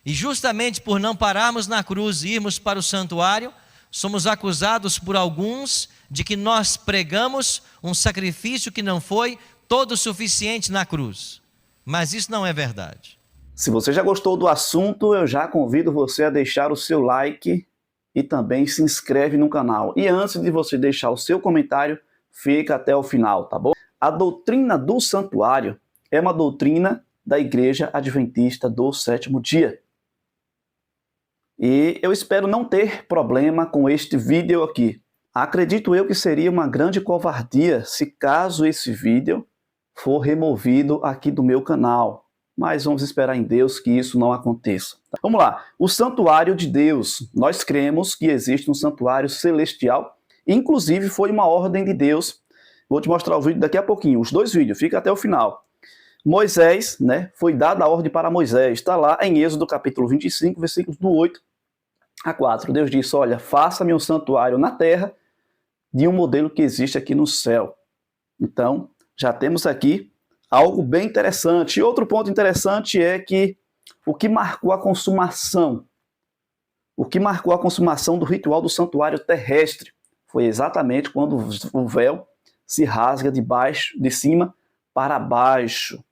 E justamente por não pararmos na cruz e irmos para o santuário, somos acusados por alguns de que nós pregamos um sacrifício que não foi todo suficiente na cruz. Mas isso não é verdade. Se você já gostou do assunto, eu já convido você a deixar o seu like e também se inscreve no canal. E antes de você deixar o seu comentário, fica até o final, tá bom? A doutrina do santuário é uma doutrina da Igreja Adventista do Sétimo Dia. E eu espero não ter problema com este vídeo aqui. Acredito eu que seria uma grande covardia se caso esse vídeo for removido aqui do meu canal. Mas vamos esperar em Deus que isso não aconteça. Vamos lá. O santuário de Deus. Nós cremos que existe um santuário celestial. Inclusive foi uma ordem de Deus. Vou te mostrar o vídeo daqui a pouquinho. Os dois vídeos. Fica até o final. Moisés, foi dada a ordem para Moisés. Está lá em Êxodo capítulo 25, versículos do 8 a 4. Deus disse, olha, faça-me um santuário na terra de um modelo que existe aqui no céu. Então, já temos aqui algo bem interessante. E outro ponto interessante é que o que marcou a consumação do ritual do santuário terrestre foi exatamente quando o véu se rasga de cima para baixo.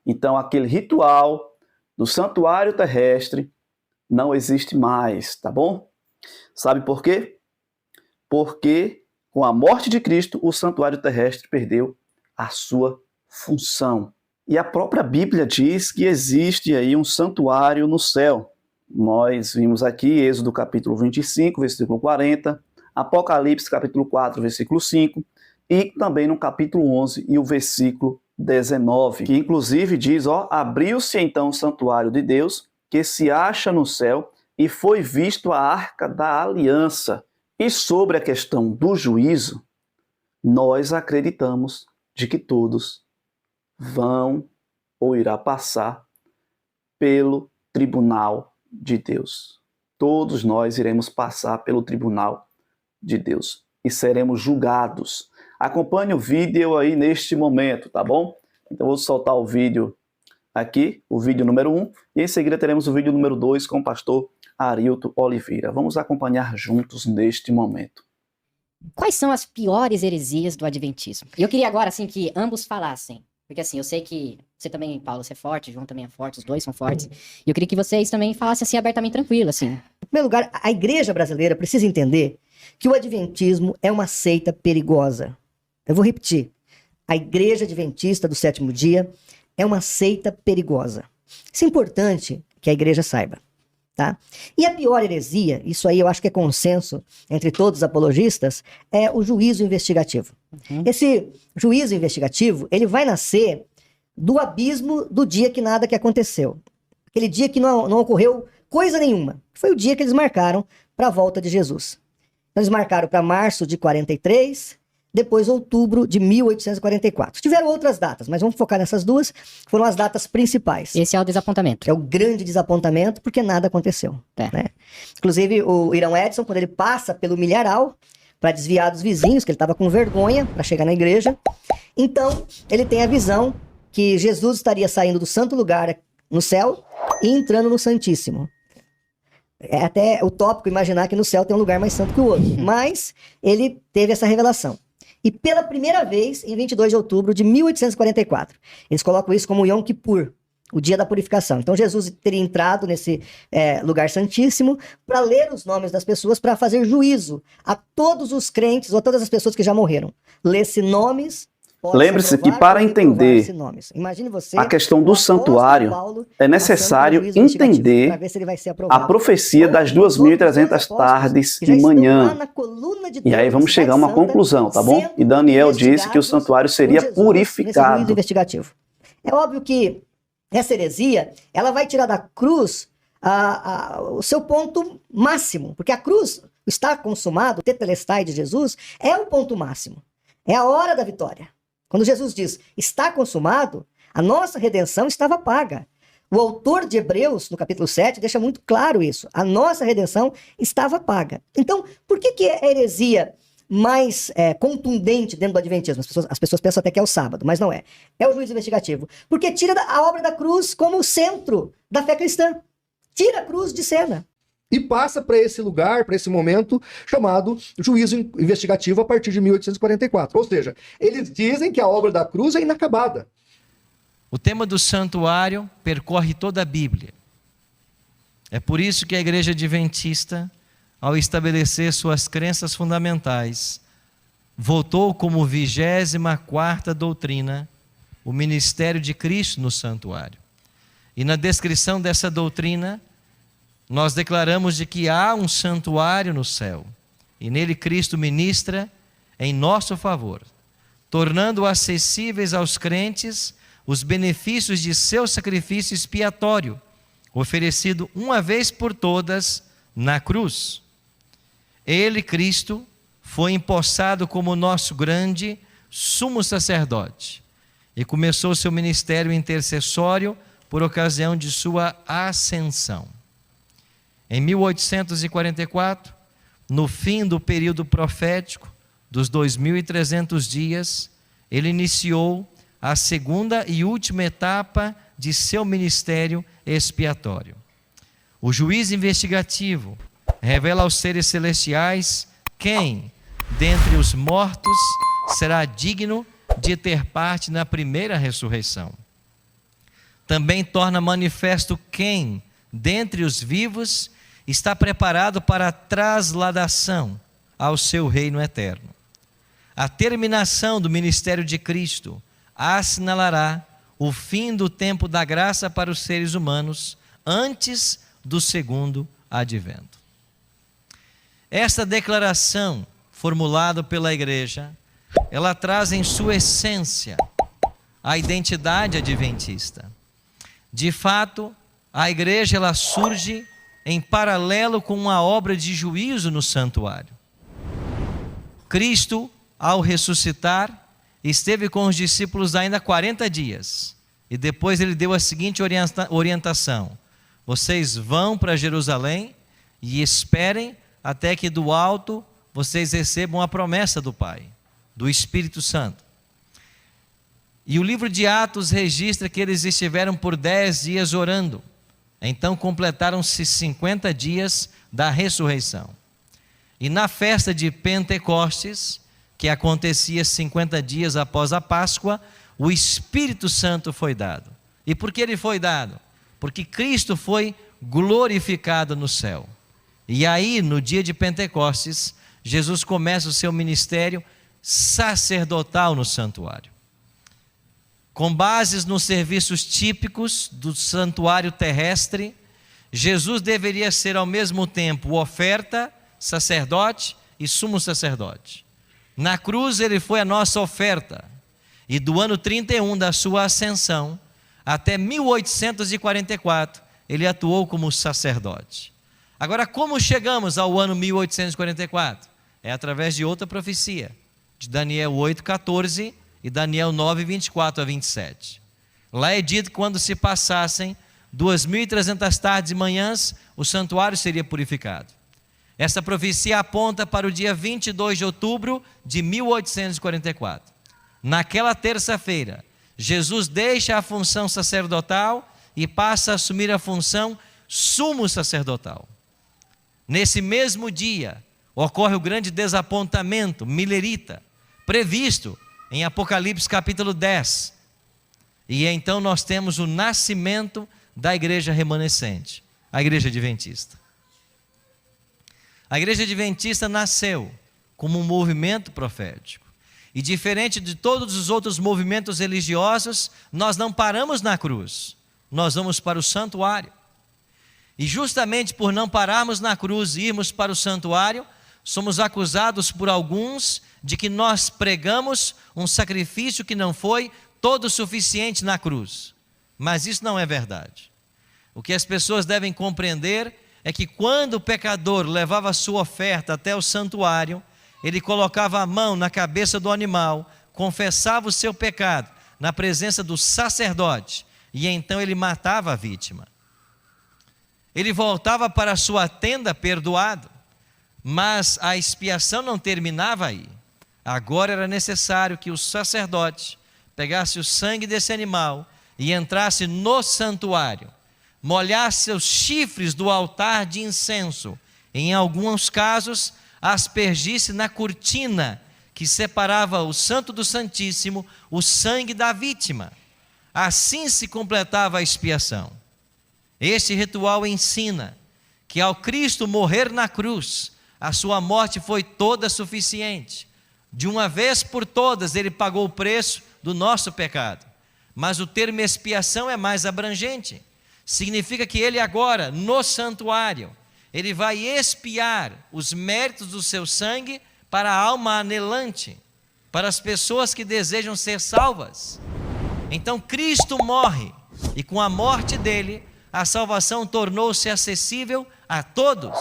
Então, aquele ritual do santuário terrestre não existe mais, tá bom? Sabe por quê? Porque com a morte de Cristo, o santuário terrestre perdeu a sua função. E a própria Bíblia diz que existe aí um santuário no céu. Nós vimos aqui Êxodo capítulo 25, versículo 40, Apocalipse capítulo 4, versículo 5, e também no capítulo 11 e o versículo 19, que inclusive diz, abriu-se então o santuário de Deus, que se acha no céu, e foi visto a arca da aliança. E sobre a questão do juízo, nós acreditamos de que todos vão ou irá passar pelo tribunal de Deus. Todos nós iremos passar pelo tribunal de Deus e seremos julgados. Acompanhe o vídeo aí neste momento, tá bom? Então vou soltar o vídeo aqui, o vídeo número 1, e em seguida teremos o vídeo número 2 com o pastor Arilton Oliveira. Vamos acompanhar juntos neste momento. Quais são as piores heresias do adventismo? Eu queria agora, assim, que ambos falassem. Porque, assim, eu sei que você também, Paulo, você é forte, João também é forte, os dois são fortes. E eu queria que vocês também falassem, assim, abertamente, tranquilo, assim. Em primeiro lugar, a igreja brasileira precisa entender que o adventismo é uma seita perigosa. Eu vou repetir. A igreja adventista do sétimo dia é uma seita perigosa. Isso é importante que a igreja saiba. Tá? E a pior heresia, isso aí eu acho que é consenso entre todos os apologistas, é o juízo investigativo. Esse juízo investigativo, ele vai nascer do abismo do dia que nada que aconteceu. Aquele dia que não ocorreu coisa nenhuma. Foi o dia que eles marcaram para a volta de Jesus. Então, eles marcaram para março de 43, depois outubro de 1844. Tiveram outras datas, mas vamos focar nessas duas, foram as datas principais. Esse é o desapontamento. É o grande desapontamento, porque nada aconteceu. Né? Inclusive, o Irão Edson, quando ele passa pelo milharal, para desviar dos vizinhos, que ele estava com vergonha para chegar na igreja, então ele tem a visão que Jesus estaria saindo do santo lugar no céu e entrando no Santíssimo. É até utópico imaginar que no céu tem um lugar mais santo que o outro, mas ele teve essa revelação. E pela primeira vez, em 22 de outubro de 1844, eles colocam isso como Yom Kippur, o dia da purificação. Então Jesus teria entrado nesse lugar santíssimo para ler os nomes das pessoas, para fazer juízo a todos os crentes ou a todas as pessoas que já morreram. Lê-se nomes. Lembre-se que para entender a questão do santuário, é necessário entender a profecia das 2.300 tardes e manhã. E aí vamos chegar a uma conclusão, tá bom? E Daniel disse que o santuário seria purificado. É óbvio que essa heresia, ela vai tirar da cruz o seu ponto máximo, porque a cruz está consumado, o tetelestai de Jesus, é o ponto máximo. É a hora da vitória. Quando Jesus diz, está consumado, a nossa redenção estava paga. O autor de Hebreus, no capítulo 7, deixa muito claro isso. A nossa redenção estava paga. Então, por que é a heresia mais contundente dentro do adventismo? As pessoas pensam até que é o sábado, mas não é. É o juízo investigativo. Porque tira a obra da cruz como o centro da fé cristã. tira a cruz de cena. E passa para esse lugar, para esse momento chamado juízo investigativo a partir de 1844. Ou seja, eles dizem que a obra da cruz é inacabada. O tema do santuário percorre toda a Bíblia. É por isso que a Igreja Adventista, ao estabelecer suas crenças fundamentais, votou como 24ª doutrina o ministério de Cristo no santuário. E na descrição dessa doutrina, nós declaramos de que há um santuário no céu, e nele Cristo ministra em nosso favor, tornando acessíveis aos crentes os benefícios de seu sacrifício expiatório, oferecido uma vez por todas na cruz. Ele, Cristo, foi empossado como nosso grande sumo sacerdote e começou seu ministério intercessório por ocasião de sua ascensão. Em 1844, no fim do período profético dos 2.300 dias, ele iniciou a segunda e última etapa de seu ministério expiatório. O juiz investigativo revela aos seres celestiais quem, dentre os mortos, será digno de ter parte na primeira ressurreição. Também torna manifesto quem, dentre os vivos, está preparado para a trasladação ao seu reino eterno. A terminação do ministério de Cristo assinalará o fim do tempo da graça para os seres humanos antes do segundo advento. Esta declaração formulada pela igreja, ela traz em sua essência a identidade adventista. De fato, a igreja ela surge em paralelo com uma obra de juízo no santuário. Cristo, ao ressuscitar, esteve com os discípulos ainda 40 dias. E depois ele deu a seguinte orientação: vocês vão para Jerusalém e esperem até que do alto vocês recebam a promessa do Pai, do Espírito Santo. E o livro de Atos registra que eles estiveram por 10 dias orando. Então completaram-se 50 dias da ressurreição. E na festa de Pentecostes, que acontecia 50 dias após a Páscoa, o Espírito Santo foi dado. E por que ele foi dado? Porque Cristo foi glorificado no céu. E aí, no dia de Pentecostes, Jesus começa o seu ministério sacerdotal no santuário. Com bases nos serviços típicos do santuário terrestre, Jesus deveria ser ao mesmo tempo oferta, sacerdote e sumo sacerdote. Na cruz ele foi a nossa oferta, e do ano 31 da sua ascensão até 1844 ele atuou como sacerdote. Agora, como chegamos ao ano 1844? É através de outra profecia, de Daniel 8,14 e Daniel 9, 24 a 27. Lá é dito que quando se passassem 2.300 tardes e manhãs, o santuário seria purificado. Essa profecia aponta para o dia 22 de outubro de 1844. Naquela terça-feira, Jesus deixa a função sacerdotal e passa a assumir a função sumo sacerdotal. Nesse mesmo dia, ocorre o grande desapontamento milerita, previsto em Apocalipse capítulo 10. E então nós temos o nascimento da igreja remanescente, a igreja adventista. A igreja adventista nasceu como um movimento profético. E diferente de todos os outros movimentos religiosos, nós não paramos na cruz, nós vamos para o santuário. E justamente por não pararmos na cruz e irmos para o santuário, somos acusados por alguns de que nós pregamos um sacrifício que não foi todo suficiente na cruz. Mas isso não é verdade. O que as pessoas devem compreender é que quando o pecador levava a sua oferta até o santuário, ele colocava a mão na cabeça do animal, confessava o seu pecado na presença do sacerdote, e então ele matava a vítima. Ele voltava para a sua tenda perdoado, mas a expiação não terminava aí. Agora era necessário que o sacerdote pegasse o sangue desse animal e entrasse no santuário, molhasse os chifres do altar de incenso. Em alguns casos, aspergisse na cortina que separava o Santo do Santíssimo o sangue da vítima. Assim se completava a expiação. Este ritual ensina que ao Cristo morrer na cruz, a sua morte foi toda suficiente. De uma vez por todas, ele pagou o preço do nosso pecado. Mas o termo expiação é mais abrangente. Significa que ele agora, no santuário, ele vai expiar os méritos do seu sangue para a alma anelante, para as pessoas que desejam ser salvas. Então Cristo morre, e com a morte dele, a salvação tornou-se acessível a todos.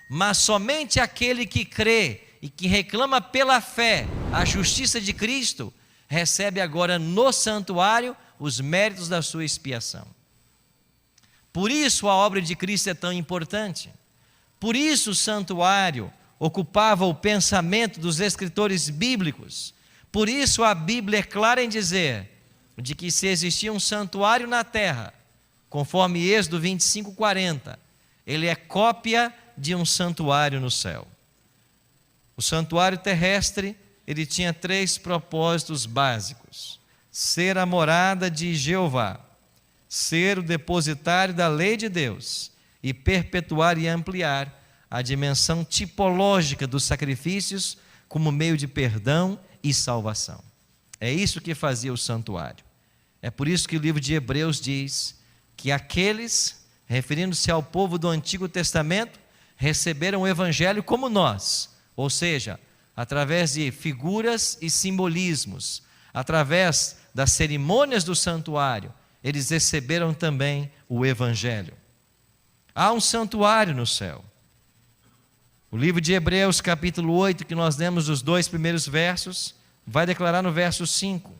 Mas somente aquele que crê e que reclama pela fé a justiça de Cristo, recebe agora no santuário os méritos da sua expiação. Por isso a obra de Cristo é tão importante. Por isso o santuário ocupava o pensamento dos escritores bíblicos. Por isso a Bíblia é clara em dizer de que se existia um santuário na terra, conforme Êxodo 25:40, ele é cópia de um santuário no céu. O santuário terrestre, ele tinha 3 propósitos básicos: ser a morada de Jeová, ser o depositário da lei de Deus e perpetuar e ampliar a dimensão tipológica dos sacrifícios como meio de perdão e salvação. É isso que fazia o santuário. É por isso que o livro de Hebreus diz que aqueles, referindo-se ao povo do Antigo Testamento, receberam o evangelho como nós, ou seja, através de figuras e simbolismos, através das cerimônias do santuário, eles receberam também o evangelho. Há um santuário no céu. O livro de Hebreus, capítulo 8, que nós lemos os 2 primeiros versos, vai declarar no verso 5: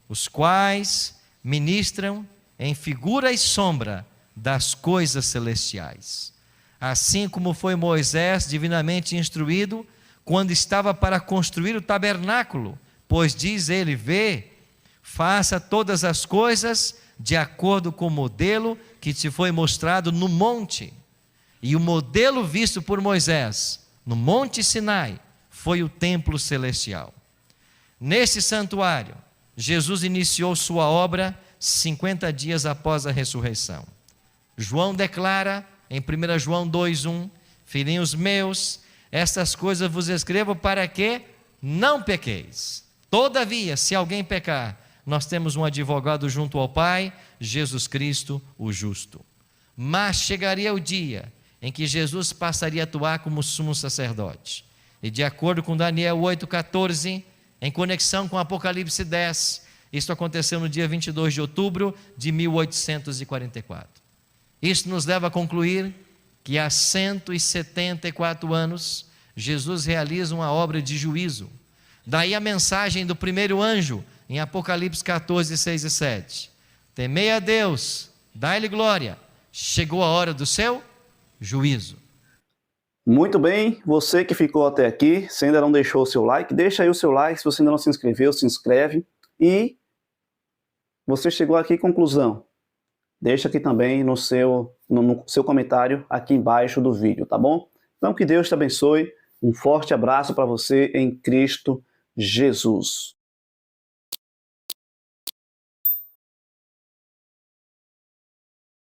os quais ministram em figura e sombra das coisas celestiais. Assim como foi Moisés divinamente instruído quando estava para construir o tabernáculo, pois diz ele: vê, faça todas as coisas de acordo com o modelo que te foi mostrado no monte. E o modelo visto por Moisés no monte Sinai foi o templo celestial. Nesse santuário, Jesus iniciou sua obra 50 dias após a ressurreição. João declara em 1 João 2:1: filhinhos meus, estas coisas vos escrevo para que não pequeis. Todavia, se alguém pecar, nós temos um advogado junto ao Pai, Jesus Cristo, o justo. Mas chegaria o dia em que Jesus passaria a atuar como sumo sacerdote. E de acordo com Daniel 8,14, em conexão com Apocalipse 10, isso aconteceu no dia 22 de outubro de 1844. Isso nos leva a concluir que há 174 anos, Jesus realiza uma obra de juízo. Daí a mensagem do primeiro anjo, em Apocalipse 14, 6 e 7. Temei a Deus, dai-lhe glória, chegou a hora do seu juízo. Muito bem, você que ficou até aqui, se ainda não deixou o seu like, deixa aí o seu like. Se você ainda não se inscreveu, se inscreve. E você chegou aqui, conclusão, deixa aqui também no seu comentário aqui embaixo do vídeo, tá bom? Então que Deus te abençoe, um forte abraço para você em Cristo Jesus.